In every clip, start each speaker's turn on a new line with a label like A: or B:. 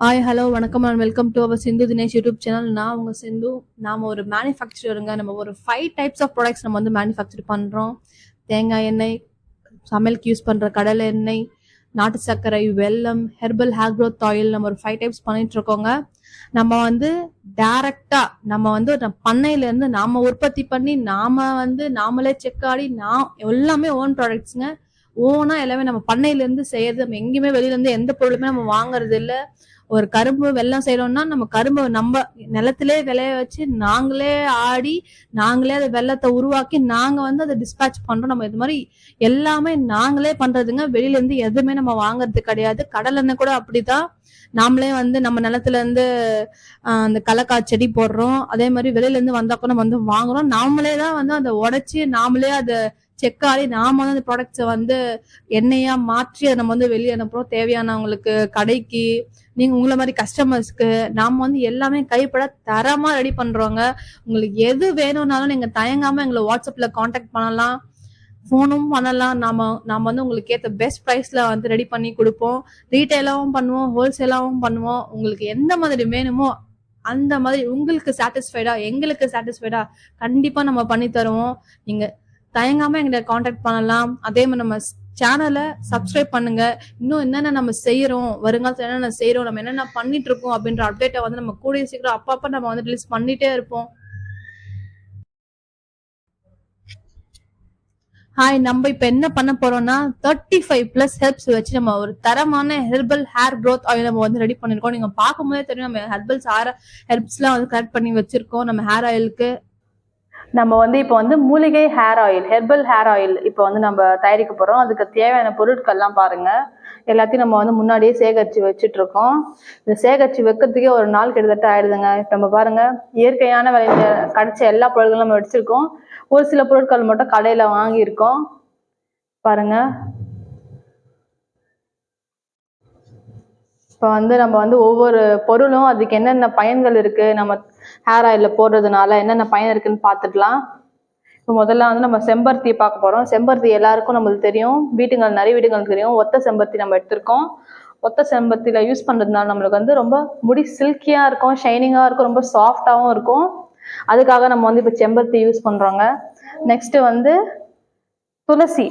A: Hi hello வணக்கம் and welcome to our Sindhu Dinesh YouTube channel. நான் உங்கள் சிந்து. நாம் ஒரு மேனுஃபேக்சருங்க. நம்ம ஒரு 5 டைப்ஸ் ஆஃப் ப்ராடக்ட்ஸ் நம்ம வந்து மேனுஃபேக்சர் பண்ணுறோம். தேங்காய் எண்ணெய், சமையலுக்கு யூஸ் பண்ணுற கடலை எண்ணெய், நாட்டு சர்க்கரை, வெல்லம், ஹெர்பல் ஹேர் க்ரோத் ஆயில், நம்ம ஒரு 5 டைப்ஸ் பண்ணிட்டு இருக்கோங்க. நம்ம வந்து டைரக்டா நம்ம வந்து பண்ணையிலேருந்து நாம உற்பத்தி பண்ணி நாமளே செக்காடி எல்லாமே ஓன் ப்ராடக்ட்ஸுங்க. ஓனா எல்லாமே நம்ம பண்ணையிலேருந்து செய்யறது. நம்ம எங்கேயுமே வெளியிலேருந்து எந்த பொருளுமே நம்ம வாங்குறது இல்லை. ஒரு கரும்பு வெல்லம் செய்யறோம்னா நம்ம கரும்பு நம்ம நிலத்திலே விளைய வச்சு நாங்களே ஆடி நாங்களே அதை வெள்ளத்தை உருவாக்கி நாங்க வந்து அதை டிஸ்பேச் பண்றோம். நம்ம இது மாதிரி எல்லாமே நாங்களே பண்றதுங்க. வெளியில இருந்து எதுவுமே நம்ம வாங்குறது கிடையாது. கடல் எண்ணெய் கூட அப்படிதான். நாமளே வந்து நம்ம நிலத்துல இருந்து அந்த கலக்காய் செடி போடுறோம். அதே மாதிரி வெளியில இருந்து வந்தா கூட நம்ம வந்து வாங்குறோம். நாமளே தான் வந்து அதை உடைச்சி நாமளே அதை செக்காடி நாம வந்து அந்த ப்ராடக்ட்ஸை வந்து எண்ணெயா மாற்றி அதை நம்ம வந்து வெளியே அனுப்புறோம். தேவையானவங்களுக்கு, கடைக்கு, நீங்க உங்களை மாதிரி கஸ்டமர்ஸ்க்கு நாம வந்து எல்லாமே கைப்பட தரமா ரெடி பண்றோங்க. உங்களுக்கு எது வேணும்னாலும் நீங்க தயங்காம எங்களை வாட்ஸ்அப்ல காண்டாக்ட் பண்ணலாம், ஃபோனும் பண்ணலாம். நாம வந்து உங்களுக்கு ஏற்ற பெஸ்ட் ப்ரைஸ்ல வந்து ரெடி பண்ணி கொடுப்போம். ரீட்டைலாவும் பண்ணுவோம், ஹோல்சேலாவும் பண்ணுவோம். உங்களுக்கு எந்த மாதிரி வேணுமோ அந்த மாதிரி உங்களுக்கு சாட்டிஸ்ஃபைடா, எங்களுக்கு சாட்டிஸ்ஃபைடா கண்டிப்பா நம்ம பண்ணி தருவோம். நீங்க தயங்காம எங்களை காண்டாக்ட் பண்ணலாம். அதே மாதிரி நம்ம சேனலை சப்ஸ்கிரைப் பண்ணுங்க. இன்னும் என்னென்ன நம்ம செய்யறோம், வருங்காலத்துல என்னென்ன செய்யறோம், நம்ம என்னென்ன பண்ணிட்டு இருக்கோம் அப்படின்ற அப்டேட்டை வந்து நம்ம கூடிய சீக்கிரம் அப்பப்ப நம்ம வந்து ரிலீஸ் பண்ணிட்டே இருப்போம். ஹாய், நம்ம இப்ப என்ன பண்ண போறோம்னா 35+ ஹெர்ப்ஸ் வச்சு நம்ம ஒரு தரமான ஹெர்பல் ஹேர் க்ரோத் ஆயில் நம்ம வந்து ரெடி பண்ணிருக்கோம். நீங்க பார்க்கும்போதே தெரியும் நம்ம ஹெர்ப்ஸ் எல்லாம் வந்து கலெக்ட் பண்ணி வச்சிருக்கோம். நம்ம ஹேர் ஆயிலுக்கு நம்ம வந்து இப்போ வந்து மூலிகை hair oil, herbal hair oil இப்போ வந்து நம்ம தயாரிக்க போகிறோம். அதுக்கு தேவையான பொருட்கள்லாம் பாருங்கள். எல்லாத்தையும் நம்ம வந்து முன்னாடியே சேகரித்து வச்சுட்டு இருக்கோம். இந்த சேகரித்து வைக்கிறதுக்கே ஒரு நாள் கிட்டத்தட்ட ஆயிடுதுங்க. நம்ம பாருங்கள், இயற்கையான விலையில கிடைச்ச எல்லா பொருட்களும் நம்ம வச்சுருக்கோம். ஒரு சில பொருட்கள் மட்டும் கடையில் வாங்கியிருக்கோம். பாருங்கள், இப்போ வந்து நம்ம வந்து ஒவ்வொரு பொருளும் அதுக்கு என்னென்ன பயன்கள் இருக்குது, நம்ம ஹேர் ஆயிலில் போடுறதுனால என்னென்ன பயன் இருக்குன்னு பார்த்துக்கலாம். இப்போ முதல்ல வந்து நம்ம செம்பருத்தி பார்க்க போகிறோம். செம்பருத்தி எல்லாருக்கும் நம்மளுக்கு தெரியும், நிறைய வீடுங்களுக்கு தெரியும். ஒத்த செம்பருத்தி நம்ம எடுத்திருக்கோம். ஒத்த செம்பருத்தியில் யூஸ் பண்ணுறதுனால நம்மளுக்கு வந்து ரொம்ப முடி சில்கியாக இருக்கும், ஷைனிங்காக இருக்கும், ரொம்ப சாஃப்டாகவும் இருக்கும். அதுக்காக நம்ம வந்து இப்போ செம்பருத்தி யூஸ் பண்ணுறோங்க. நெக்ஸ்ட்டு வந்து துளசி.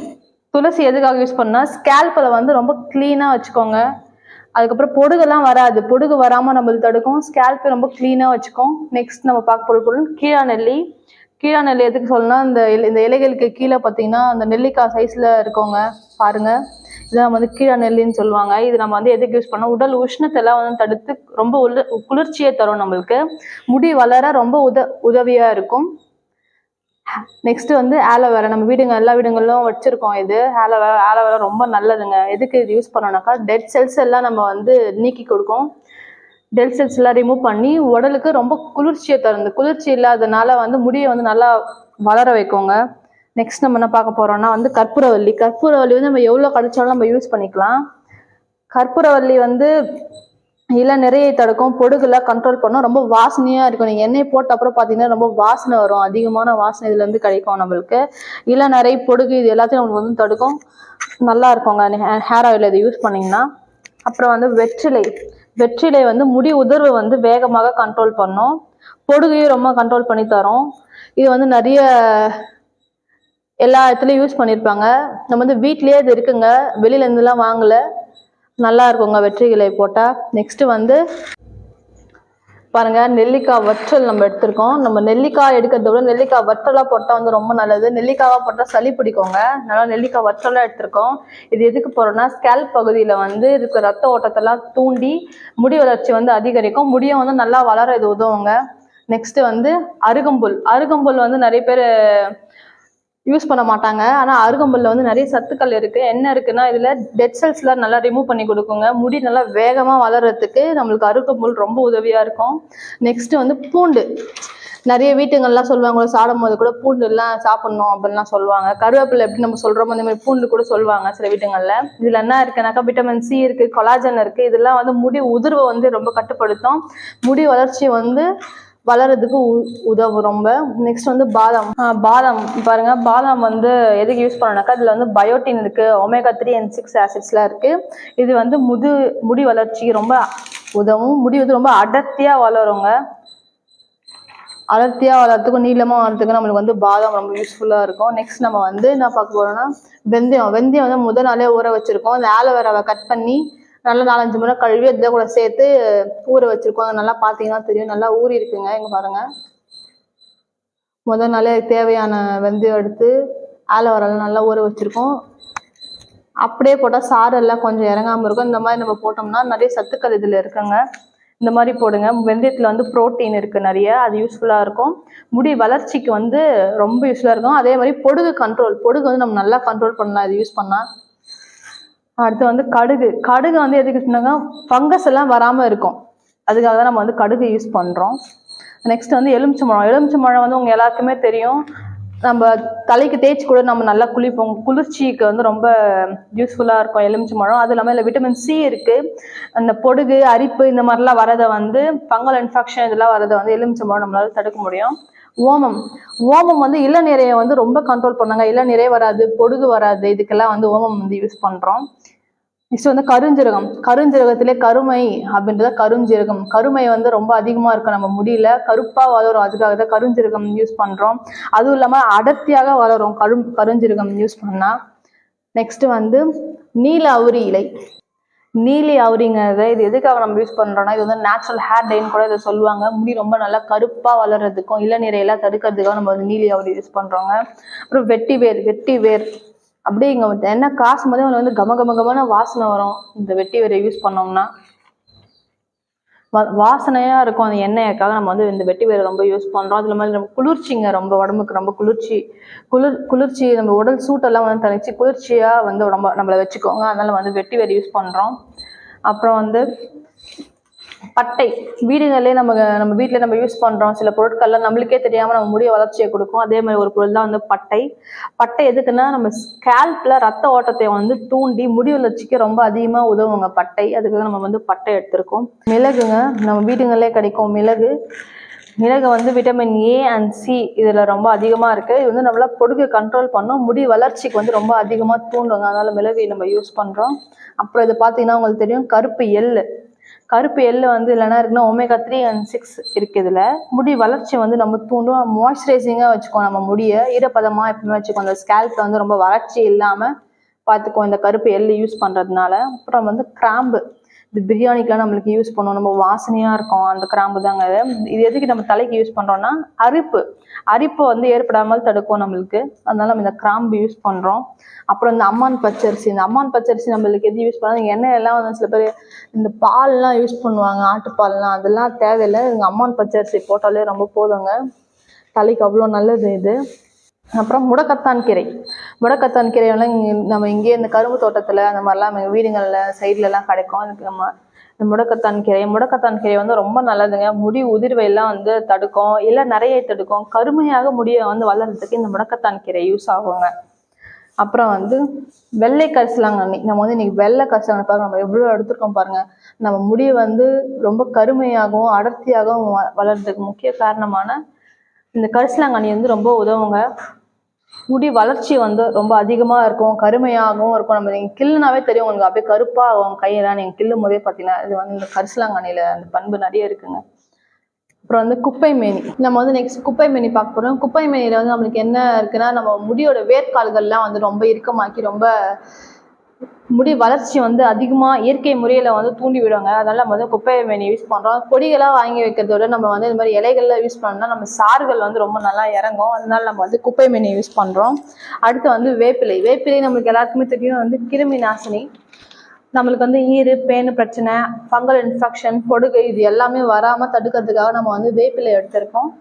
A: துளசி எதுக்காக யூஸ் பண்ணால் ஸ்கேல்பில் வந்து ரொம்ப க்ளீனாக வச்சுக்கோங்க. அதுக்கப்புறம் பொடுகெல்லாம் வராது, பொடுகு வராமல் நம்மளுக்கு தடுக்கும். ஸ்கேல்பை ரொம்ப க்ளீனாக வச்சுக்கோம். நெக்ஸ்ட் நம்ம பார்க்க போகிற பொருள் கீழா நெல்லி. கீழா நெல்லி எதுக்கு சொல்லணும்னா, இந்த இலைகளுக்கு கீழே பார்த்தீங்கன்னா அந்த நெல்லிக்காய் சைஸில் இருக்கவங்க பாருங்க, இதான் வந்து கீழா நெல்லின்னு சொல்லுவாங்க. இது நம்ம வந்து எதுக்கு யூஸ் பண்ணோம், உடல் உஷ்ணத்தெல்லாம் வந்து தடுத்து ரொம்ப குளிர்ச்சியை தரும். நம்மளுக்கு முடி வளர ரொம்ப உதவியாக இருக்கும். நெக்ஸ்ட் வந்து ஆலோவேரா. நம்ம எல்லா வீடுகளிலும் வச்சிருக்கோம். இது ஆலோவேரா ரொம்ப நல்லதுங்க. எதுக்கு இது யூஸ் பண்ணோம்னாக்கா, டெட் செல்ஸ் எல்லாம் நம்ம வந்து நீக்கி கொடுக்கும். டெட் செல்ஸ் எல்லாம் ரிமூவ் பண்ணி உடலுக்கு ரொம்ப குளிர்ச்சியை தரும். குளிர்ச்சி இல்லாதனால வந்து முடியை வந்து நல்லா வளர வைக்கோங்க. நெக்ஸ்ட் நம்ம என்ன பார்க்க போறோம்னா வந்து கற்பூரவல்லி. கற்பூரவல்லி வந்து நம்ம எவ்வளோ கிடைச்சாலும் நம்ம யூஸ் பண்ணிக்கலாம். கற்பூரவல்லி வந்து நிறைய தடுக்கும், பொடுகுலாம் கண்ட்ரோல் பண்ணும், ரொம்ப வாசனையாக இருக்கும். நீங்கள் எண்ணெய் போட்ட அப்புறம் பார்த்தீங்கன்னா ரொம்ப வாசனை வரும், அதிகமான வாசனை இதுலேருந்து கிடைக்கும் நம்மளுக்கு. நிறைய பொடுகு இது எல்லாத்தையும் நம்மளுக்கு வந்து தடுக்கும், நல்லா இருக்குங்க ஹேர் ஆயில் இதை யூஸ் பண்ணிங்கன்னா. அப்புறம் வந்து வெற்றிலை வந்து முடி உதிர்வு வந்து வேகமாக கண்ட்ரோல் பண்ணும், பொடுகையும் ரொம்ப கண்ட்ரோல் பண்ணி தரும். இது வந்து நிறைய எல்லா இடத்துலையும் யூஸ் பண்ணியிருப்பாங்க. நம்ம வந்து வீட்லேயே இது இருக்குங்க, வெளியிலேருந்துலாம் வாங்கலை, நல்லா இருக்குங்க வெற்றிலை போட்டால். நெக்ஸ்ட் வந்து பாருங்க, நெல்லிக்காய் வற்றல் நம்ம எடுத்திருக்கோம். நம்ம நெல்லிக்காய் எடுக்கிறத விட நெல்லிக்காய் வற்றலாக போட்டால் வந்து ரொம்ப நல்லது. நெல்லிக்காவாக போட்டால் சளி பிடிக்குங்க, அதனால நெல்லிக்காய் வற்றலாக எடுத்திருக்கோம். இது எதுக்கு போறோம்னா, ஸ்கேல்ப் பகுதியில் வந்து இருக்கிற ரத்த ஓட்டத்தெல்லாம் தூண்டி முடி வளர்ச்சி வந்து அதிகரிக்கும், முடியை வந்து நல்லா வளர இது உதவுங்க. நெக்ஸ்ட் வந்து அருகம்புல் வந்து நிறைய பேர் யூஸ் பண்ண மாட்டாங்க. ஆனால் அருகம்புல்ல வந்து நிறைய சத்துக்கள் இருக்குது. என்ன இருக்குன்னா, இதில் டெட் செல்ஸ்லாம் நல்லா ரிமூவ் பண்ணி கொடுக்குங்க. முடி நல்லா வேகமாக வளர்கிறதுக்கு நம்மளுக்கு அருகம்புல் ரொம்ப உதவியாக இருக்கும். நெக்ஸ்ட் வந்து பூண்டு. நிறைய வீட்டுங்கள்லாம் சொல்லுவாங்க, சாப்பிடும் போது கூட பூண்டு எல்லாம் சாப்பிடணும் அப்படின்லாம் சொல்லுவாங்க. கருவேப்பிலை எப்படி நம்ம சொல்கிறோமோ அந்த மாதிரி பூண்டு கூட சொல்லுவாங்க சில வீட்டுங்களில். இதில் என்ன இருக்குனாக்கா, விட்டமின் சி இருக்குது, கொலாஜன் இருக்குது. இதெல்லாம் வந்து முடி உதிர்வை வந்து ரொம்ப கட்டுப்படுத்தும், முடி வளர்ச்சி வந்து வளர்றதுக்கு உதவும் ரொம்ப. நெக்ஸ்ட் வந்து பாதாம் பாருங்க, பாதாம் வந்து எதுக்கு யூஸ் பண்ணோம்னாக்கா, இதில் வந்து பயோட்டின் இருக்குது, ஒமேகா 3 and 6 ஆசிட்ஸ்லாம் இருக்குது. இது வந்து முடி வளர்ச்சி ரொம்ப உதவும். முடி வந்து ரொம்ப அடர்த்தியாக வளருங்க. அடர்த்தியாக வளர்றதுக்கும் நீளமாக வளர்றதுக்கும் நம்மளுக்கு வந்து பாதாம் ரொம்ப யூஸ்ஃபுல்லாக இருக்கும். நெக்ஸ்ட் நம்ம வந்து என்ன பார்க்க போகிறோம்னா வெந்தயம் வந்து முதல் நாளே ஊற வச்சுருக்கோம். அந்த ஆலோவேராவை கட் பண்ணி நல்லா 4-5 முறை கழுவி அதில் கூட சேர்த்து ஊற வச்சுருக்கோம். நல்லா பார்த்தீங்கன்னா தெரியும், நல்லா ஊறி இருக்குங்க. இங்கே பாருங்கள், முதல் நாளே தேவையான வெந்தயம் எடுத்து ஆலோவேராவில் நல்லா ஊற வச்சுருக்கோம். அப்படியே போட்டால் சாறு எல்லாம் கொஞ்சம் இறங்காமல் இருக்கும். இந்த மாதிரி நம்ம போட்டோம்னா நிறைய சத்துக்கள் இதில் இருக்குங்க. இந்த மாதிரி போடுங்க. வெந்தயத்தில் வந்து ப்ரோட்டீன் இருக்குது நிறைய, அது யூஸ்ஃபுல்லாக இருக்கும். முடி வளர்ச்சிக்கு வந்து ரொம்ப யூஸ்ஃபுல்லாக இருக்கும். அதே மாதிரி பொடுகு வந்து நம்ம நல்லா கண்ட்ரோல் பண்ணலாம் இது யூஸ் பண்ணால். அடுத்து வந்து கடுகு வந்து எதுக்கு சொன்னாங்க, ஃபங்கஸ் எல்லாம் வராமல் இருக்கும், அதுக்காக தான் நம்ம வந்து கடுகு யூஸ் பண்ணுறோம். நெக்ஸ்ட் வந்து எலுமிச்சம்பழம் வந்து உங்கள் எல்லாருக்குமே தெரியும். நம்ம தலைக்கு தேய்ச்சி கூட நம்ம நல்லா குளிப்போம். குளிர்ச்சிக்கு வந்து ரொம்ப யூஸ்ஃபுல்லாக இருக்கும் எலுமிச்சம்பழம். அது இல்லாமல் இதில் விட்டமின் சி இருக்குது. அந்த பொடுகு, அரிப்பு இந்த மாதிரிலாம் வரதை வந்து ஃபங்கல் இன்ஃபெக்ஷன் இதெல்லாம் வரதை வந்து எலுமிச்சம்பழம் நம்மளால தடுக்க முடியும். ஓமம் வந்து இளநீரையை வந்து ரொம்ப கண்ட்ரோல் பண்ணாங்க. இளநீரே வராது, பொடுகு வராது, இதுக்கெல்லாம் வந்து ஓமம் வந்து யூஸ் பண்ணுறோம். நெக்ஸ்ட் வந்து கருஞ்சீரகத்திலே கருமை அப்படின்றத கருமை வந்து ரொம்ப அதிகமாக இருக்கும் நம்ம முடியல, கருப்பாக வளரும், அதுக்காக தான் கருஞ்சீரகம் யூஸ் பண்ணுறோம். அதுவும் இல்லாமல் அடர்த்தியாக வளரும் கருஞ்சீரகம் யூஸ் பண்ணால். நெக்ஸ்ட் வந்து நீலி அவுரிங்கிறத இது எதுக்காக நம்ம யூஸ் பண்ணுறோம்னா, இது வந்து நேச்சுரல் ஹேர் டைன்னு கூட இதை சொல்லுவாங்க. முடி ரொம்ப நல்லா கருப்பாக வளர்கிறதுக்கும் இளநீரையெல்லாம் தடுக்கிறதுக்காக நம்ம வந்து நீலி அவுரி யூஸ் பண்ணுறோங்க. அப்புறம் வெட்டி வேர் அப்படியே இங்கே என்ன காசும் போதே வந்து கமகமகமான வாசனை வரும். இந்த வெட்டி வேரை யூஸ் பண்ணோம்னா வாசனையாக இருக்கும். அந்த எண்ணெய்க்காக நம்ம வந்து இந்த வெட்டி வேரை ரொம்ப யூஸ் பண்ணுறோம். அதில் மாதிரி நம்ம குளிர்ச்சிங்க, ரொம்ப உடம்புக்கு ரொம்ப குளிர்ச்சி நம்ம உடல் சூட்டெல்லாம் வந்து தனிச்சு குளிர்ச்சியாக வந்து நம்மளை வச்சுக்கோங்க. அதனால வந்து வெட்டி வேரை யூஸ் பண்ணுறோம். அப்புறம் வந்து பட்டை, வீடுகளே நம்ம வீட்டில் நம்ம யூஸ் பண்ணுறோம். சில பொருட்கள்லாம் நம்மளுக்கே தெரியாமல் நம்ம முடிய வளர்ச்சியை கொடுக்கும். அதே மாதிரி ஒரு பொருள் தான் வந்து பட்டை எதுக்குன்னா, நம்ம ஸ்கேல்பில் ரத்த ஓட்டத்தை வந்து தூண்டி முடி வளர்ச்சிக்கு ரொம்ப அதிகமாக உதவுங்க பட்டை. அதுக்கு நம்ம வந்து பட்டை எடுத்திருக்கோம். மிளகுங்க, நம்ம வீடுகளே கிடைக்கும் மிளகு வந்து விட்டமின் ஏ அண்ட் சி இதில் ரொம்ப அதிகமாக இருக்குது. இது வந்து நம்மளா பொடுகு கண்ட்ரோல் பண்ணோம், முடி வளர்ச்சிக்கு வந்து ரொம்ப அதிகமாக தூண்டுங்க. அதனால மிளகு நம்ம யூஸ் பண்ணுறோம். அப்புறம் இது பார்த்தீங்கன்னா உங்களுக்கு தெரியும், கருப்பு எள்ளு வந்து இல்லைன்னா இருக்குன்னா ஒமேகா 3 and 6 இருக்குது. இதில் முடி வளர்ச்சி வந்து நம்ம தூண்டும், மாய்ஸ்சரைசிங்காக வச்சுக்கோம். நம்ம முடியை ஈரப்பதமாக எப்பவுமே வச்சுக்கோம். அந்த ஸ்கேல்பில் வந்து ரொம்ப வறட்சி இல்லாமல் பார்த்துக்கோம் இந்த கருப்பு எள்ளு யூஸ் பண்ணுறதுனால. அப்புறம் வந்து கிராம்பு, இது பிரியாணிக்கெலாம் நம்மளுக்கு யூஸ் பண்ணுவோம், நம்ம வாசனையாக இருக்கும் அந்த கிராம்பு தாங்க. இது எதுக்கு நம்ம தலைக்கு யூஸ் பண்ணுறோம்னா, அரிப்பு வந்து ஏற்படாமல் தடுக்கும் நம்மளுக்கு. அதனால நம்ம இந்த கிராம்பு யூஸ் பண்ணுறோம். அப்புறம் இந்த அம்மான் பச்சரிசி நம்மளுக்கு எது யூஸ் பண்ணால், எண்ணெய் எல்லாம் வந்து சில பேர் இந்த பால்லாம் யூஸ் பண்ணுவாங்க, ஆட்டுப்பால்லாம், அதெல்லாம் தேவையில்லை. இங்கே அம்மான் பச்சரிசி போட்டாலே ரொம்ப போதுங்க, தலைக்கு அவ்வளோ நல்லது இது. அப்புறம் முடக்கத்தான் கீரை எல்லாம் நம்ம இங்கேயே இந்த கரும்பு தோட்டத்தில் அந்த மாதிரிலாம் நம்ம வீடுகளில் சைட்லலாம் கிடைக்கும். அதுக்கு நம்ம இந்த முடக்கத்தான் கீரை வந்து ரொம்ப நல்லதுங்க. முடி உதிர்வையெல்லாம் வந்து தடுக்கும், இல்லை நிறைய தடுக்கும். கருமையாக முடியை வந்து வளர்கிறதுக்கு இந்த முடக்கத்தான் கீரை யூஸ் ஆகுங்க. அப்புறம் வந்து வெள்ளை கரிசலாங்கண்ணி, நம்ம வந்து இன்னைக்கு வெள்ளை கரிசலாங்கண்ணி பாருங்க, நம்ம எவ்வளோ எடுத்துருக்கோம் பாருங்க. நம்ம முடியை வந்து ரொம்ப கருமையாகவும் அடர்த்தியாகவும் வளர்றதுக்கு முக்கிய காரணமான இந்த கரிசலாங்கண்ணி வந்து ரொம்ப உதவுங்க. முடி வளர்ச்சி வந்து ரொம்ப அதிகமாக இருக்கும், கருமையாகவும் இருக்கும். நம்ம நீங்கள் கிள்ளுனாவே தெரியும் உங்களுக்கு, அப்படியே கருப்பாகும் கையெல்லாம் நீங்கள் கிள்ளும் போதே பார்த்தீங்கன்னா. இது வந்து இந்த கரிசலாங்கண்ணியில் அந்த பண்பு நிறைய இருக்குங்க. அப்புறம் வந்து குப்பைமேனி, நம்ம வந்து நெக்ஸ்ட் குப்பைமேனி பார்க்க போகிறோம். குப்பைமேனியில் வந்து நம்மளுக்கு என்ன இருக்குன்னா, நம்ம முடியோட வேர்க்கால்கள்லாம் வந்து ரொம்ப இறுக்கமாக்கி ரொம்ப முடி வளர்ச்சி வந்து அதிகமாக இயற்கை முறையில் வந்து தூண்டி விடுவாங்க. அதனால நம்ம வந்து குப்பைமேனி யூஸ் பண்ணுறோம். கொடிகளாக வாங்கி வைக்கிறத விட நம்ம வந்து இந்த மாதிரி இலைகள்லாம் யூஸ் பண்ணோம்னா நம்ம சாறுகள் வந்து ரொம்ப நல்லா இறங்கும். அதனால நம்ம வந்து குப்பைமேனி யூஸ் பண்ணுறோம். அடுத்து வந்து வேப்பிலை நம்மளுக்கு எல்லாருக்குமே தெரியும், வந்து கிருமி நாசினி. நம்மளுக்கு வந்து பேனு பிரச்சனை, ஃபங்கல் இன்ஃபெக்ஷன், பொடுகு இது எல்லாமே வராமல் தடுக்கிறதுக்காக நம்ம வந்து வேப்பிலை எடுத்திருக்கோம்.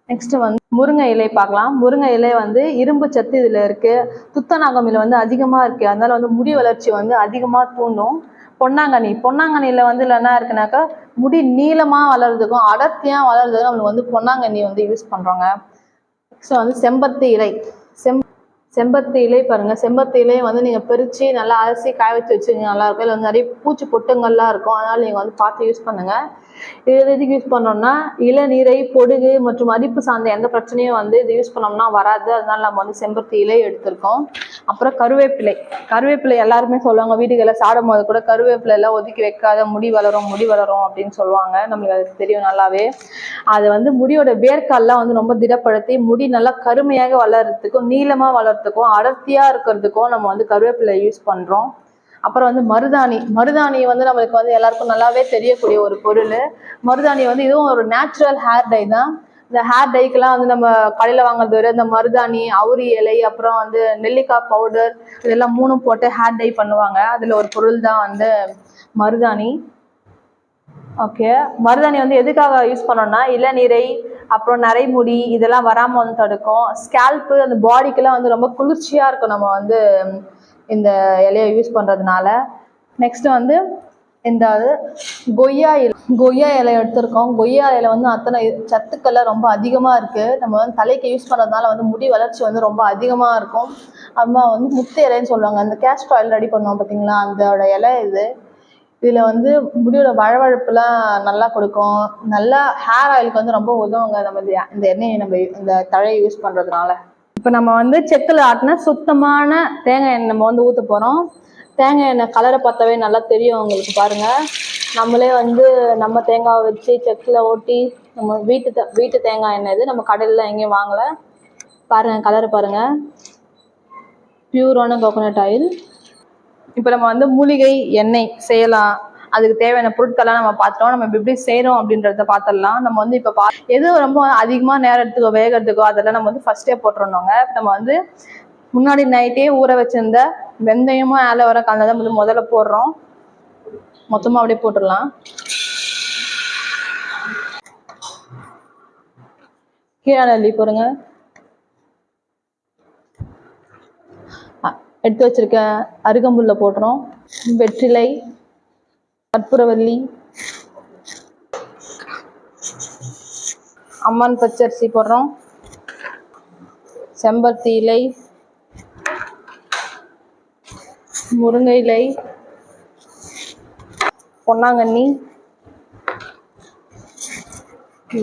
A: நெக்ஸ்ட் வந்து முருங்கை இலை பார்க்கலாம். முருங்கை இலை வந்து இரும்பு சத்து இதில் இருக்குது, துத்தநாகமில வந்து அதிகமாக இருக்குது. அதனால வந்து முடி வளர்ச்சி வந்து அதிகமாக தூண்டும். பொன்னாங்கண்ணியில் வந்து என்ன இருக்குனாக்கா, முடி நீளமாக வளர்றதுக்கும் அடர்த்தியாக வளர்றதுக்கும் நம்மளுக்கு வந்து பொன்னாங்கண்ணி வந்து யூஸ் பண்ணுறோங்க. நெக்ஸ்ட் வந்து செம்பருத்தி இலை. செம்பருத்தி இலை பாருங்க, செம்பருத்தி இலையை வந்து நீங்க பறிச்சு நல்லா அலசி காய வச்சு வச்சுங்க, நல்லா இருக்கும். இதுல வந்து நிறைய பூச்சி பொட்டுங்கள்லாம் இருக்கும், அதனால நீங்க வந்து பார்த்து யூஸ் பண்ணுங்க. இது எதுக்கு யூஸ் பண்ணோம்னா, இளநீரை, பொடுகு மற்றும் அரிப்பு சார்ந்த எந்த பிரச்சனையும் வந்து இது யூஸ் பண்ணோம்னா வராது. அதனால நம்ம வந்து செம்பருத்தி இலை எடுத்திருக்கோம். அப்புறம் கருவேப்பிலை. கருவேப்பிலை எல்லாருமே சொல்லுவாங்க, வீடுகளில் சாடும் போது கூட கருவேப்பிலை எல்லாம் ஒதுக்கி வைக்காத, முடி வளரும் முடி வளரும் அப்படின்னு சொல்லுவாங்க. நம்மளுக்கு அது தெரியும் நல்லாவே. அது வந்து முடியோட வேர்க்கால்லாம் வந்து ரொம்ப திடப்படுத்தி முடி நல்லா கருமையாக வளர்றதுக்கும், நீளமா வளர்றதுக்கும், அடர்த்தியா இருக்கிறதுக்கும் நம்ம வந்து கருவேப்பிலை யூஸ் பண்றோம். அப்புறம் வந்து மருதாணி. மருதாணி வந்து நம்மளுக்கு வந்து எல்லாருக்கும் நல்லாவே தெரியக்கூடிய ஒரு பொருள். மருதாணி வந்து இதுவும் ஒரு நேச்சுரல் ஹேர் டை தான். இந்த ஹேர் டைக்கெல்லாம் வந்து நம்ம கடையில் வாங்குறத விட இந்த மருதாணி, அவுரி இலை, அப்புறம் வந்து நெல்லிக்காய் பவுடர், இதெல்லாம் 3 போட்டு ஹேர் டை பண்ணுவாங்க. அதில் ஒரு பொருள் தான் வந்து மருதாணி. ஓகே, மருதாணி வந்து எதுக்காக யூஸ் பண்ணோம்னா, இளநீரை, அப்புறம் நரைமுடி இதெல்லாம் வராமல் வந்து தடுக்கும். ஸ்கேல்ப்பு, அந்த பாடிக்கெல்லாம் வந்து ரொம்ப குளிர்ச்சியாக இருக்கும் நம்ம வந்து இந்த இலையை யூஸ் பண்ணுறதுனால. நெக்ஸ்ட் வந்து இந்த கொய்யா இலை. கொய்யா இலை எடுத்திருக்கோம். கொய்யா இலையில வந்து அத்தனை சத்துக்கள்லாம் ரொம்ப அதிகமாக இருக்குது. நம்ம வந்து தலைக்கு யூஸ் பண்ணுறதுனால வந்து முடி வளர்ச்சி வந்து ரொம்ப அதிகமாக இருக்கும். அம்மா வந்து முத்து இலைன்னு சொல்லுவாங்க. அந்த கேஸ்டர் ஆயில் ரெடி பண்ணுவோம் பார்த்தீங்களா, அதோட இலை இது. இதில் வந்து முடியோட வழவழப்புலாம் நல்லா கொடுக்கும். நல்லா ஹேர் ஆயிலுக்கு வந்து ரொம்ப உதவுங்க நம்ம இந்த எண்ணெயை நம்ம இந்த தழையை யூஸ் பண்ணுறதுனால. இப்போ நம்ம வந்து செக்கில் ஆட்டின சுத்தமான தேங்காய் எண்ணெய் நம்ம வந்து ஊற்ற போகிறோம். தேங்காய் எண்ணெய் கலரை பார்த்தாவே நல்லா தெரியும் உங்களுக்கு பாருங்கள். நம்மளே வந்து நம்ம தேங்காவை வச்சு செக்கில் ஓட்டி நம்ம வீட்டு தேங்காய் எண்ணெய் இது. நம்ம கடையிலலாம் எங்கேயும் வாங்கலை. பாருங்கள் கலரை பாருங்கள், பியூரான கோகோனட் ஆயில். இப்போ நம்ம வந்து மூலிகை எண்ணெய் செய்யலாம். அதுக்கு தேவையான பொருட்கள்லாம் நம்ம பார்த்துட்டோம். நம்ம எப்படி செய்கிறோம் அப்படின்றத பார்த்துடலாம். நம்ம வந்து இப்போ எது ரொம்ப அதிகமாக நேரம் எடுத்துக்கோ வேகிறதுக்கோ அதெல்லாம் நம்ம வந்து ஃபஸ்ட்டே போட்டுருந்தோங்க. நம்ம வந்து முன்னாடி நைட்டே ஊற வச்சிருந்த வெந்தயமும் ஆலோவேரா கலந்ததை வந்து முதல்ல போடுறோம். மொத்தமாக அப்படியே போட்டுடலாம். கீழே அள்ளி போடுங்க. எடுத்து வச்சிருக்க அருகம்புல்ல போடுறோம். வெற்றிலை, கற்பூரவல்லி, அம்மன் பச்சரிசி போடுறோம். செம்பருத்தி இலை, முருங்கை இலை, பொன்னாங்கண்ணி,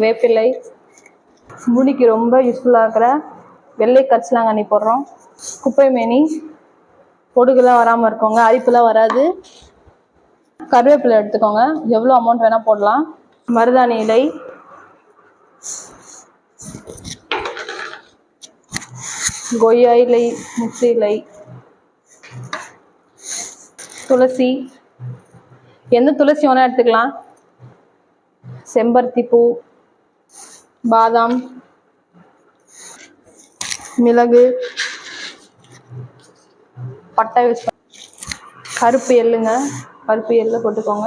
A: வேப்பிலை, முடிக்கு ரொம்ப யூஸ்ஃபுல்லாக இருக்கிற வெள்ளை கரிசலாங்கண்ணி போடுறோம். குப்பை மேனி, பொடுகுலாம் வராமல் இருக்கோங்க, அரிப்புலாம் வராது. கருவேப்பிலை எடுத்துக்கோங்க, எவ்வளோ அமௌண்ட் வேணால் போடலாம். மருதாணி இலை, கொய்யா இலை, முத்து இலை, துளசி, எந்த துளசி வேணால் எடுத்துக்கலாம். செம்பருத்தி பூ, பாதாம், மிளகு, பட்டை, கருப்பு எள்ளுங்க, கருப்பு எள்ளு போட்டுக்கோங்க.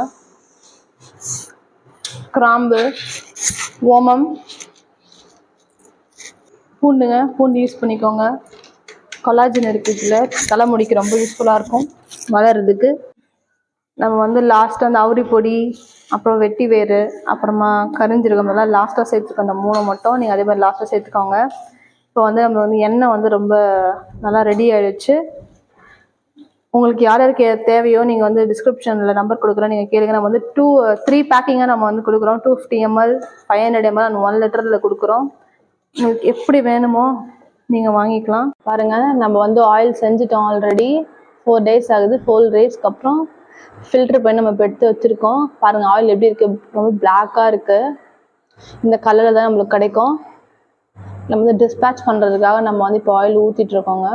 A: கிராம்பு, ஓமம், பூண்டுங்க, பூண்டு யூஸ் பண்ணிக்கோங்க. கொலாஜன் இருக்குது இதில், தலைமுடிக்கு ரொம்ப யூஸ்ஃபுல்லாக இருக்கும் வளர்கிறதுக்கு. நம்ம வந்து லாஸ்ட்டாக அந்த அவுரி பொடி, அப்புறம் வெட்டி வேறு, அப்புறமா கரிஞ்சீரகம் எல்லாம் லாஸ்ட்டாக சேர்த்துக்கோ. அந்த 3 மட்டும் நீங்கள் அதே மாதிரி லாஸ்ட்டாக சேர்த்துக்கோங்க. இப்போ வந்து நம்ம வந்து எண்ணெய் வந்து ரொம்ப நல்லா ரெடி ஆகிடுச்சு. உங்களுக்கு யார் யாருக்கு தேவையோ நீங்கள் வந்து டிஸ்கிரிப்ஷனில் நம்பர் கொடுக்குறோம், நீங்கள் கேளுங்க. நம்ம வந்து 3 பேக்கிங்காக நம்ம வந்து கொடுக்குறோம். 250 ml, 500 ml அண்ட் 1 லிட்டரில் கொடுக்குறோம். உங்களுக்கு எப்படி வேணுமோ நீங்கள் வாங்கிக்கலாம். பாருங்கள், நம்ம வந்து ஆயில் செஞ்சுட்டோம் ஆல்ரெடி. 4 days ஆகுது. 4 daysக்கு அப்புறம் ஃபில்ட்ரு பண்ணி நம்ம இப்போ எடுத்து வச்சுருக்கோம். பாருங்கள் ஆயில் எப்படி இருக்குது, ரொம்ப பிளாக்காக இருக்குது. இந்த கலரில் தான் நம்மளுக்கு கிடைக்கும். நம்ம வந்து டிஸ்பேட்ச் பண்ணுறதுக்காக நம்ம வந்து இப்போ ஆயில் ஊற்றிட்டுருக்கோங்க.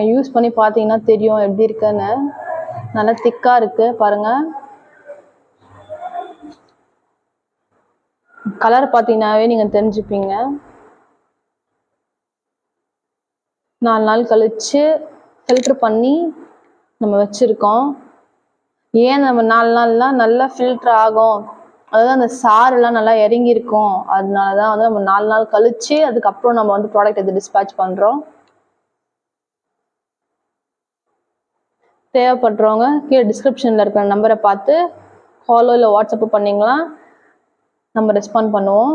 A: யூஸ் பண்ணி பார்த்தீங்கன்னா தெரியும் எப்படி இருக்குன்னு. நல்லா திக்காக இருக்குது பாருங்கள். கலர் பார்த்தீங்கன்னாவே நீங்கள் தெரிஞ்சுப்பீங்க. 4 நாள் கழித்து ஃபில்ட்ரு பண்ணி நம்ம வச்சுருக்கோம். ஏன் நம்ம 4 நாள்லாம் நல்லா ஃபில்ட்ரு ஆகும், அதாவது அந்த சாரெல்லாம் நல்லா இறங்கியிருக்கும். அதனால தான் வந்து நம்ம 4 நாள் கழித்து அதுக்கப்புறம் நம்ம வந்து ப்ராடக்ட் இது டிஸ்பேட்ச் பண்ணுறோம். தேவைப்படுறவங்க கீழே டிஸ்கிரிப்ஷனில் இருக்கிற நம்பரை பார்த்து காலோ இல்லை வாட்ஸ்அப்பு பண்ணிங்களா, நம்ம ரெஸ்பாண்ட் பண்ணுவோம்.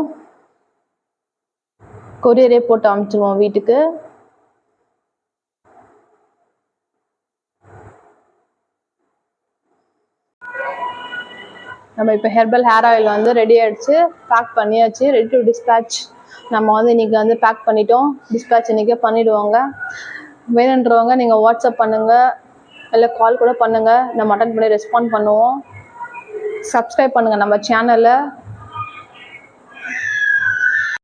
A: கொரியரே போட்டு அனுப்பிச்சிடுவோம் வீட்டுக்கு. நம்ம இப்போ ஹெர்பல் ஹேர் ஆயில் வந்து ரெடி ஆகிடுச்சு, பேக் பண்ணியாச்சு, ரெடி டு டிஸ்பேட்ச். நம்ம வந்து இன்றைக்கி வந்து பேக் பண்ணிட்டோம், டிஸ்பேட்ச் இன்றைக்கே பண்ணிவிடுவாங்க. வேணுன்றவங்க நீங்கள் வாட்ஸ்அப் பண்ணுங்கள், இல்லை கால் கூட பண்ணுங்கள், நம்ம அட்டன் பண்ணி ரெஸ்பாண்ட் பண்ணுவோம். சப்ஸ்கிரைப் பண்ணுங்கள் நம்ம சேனலை.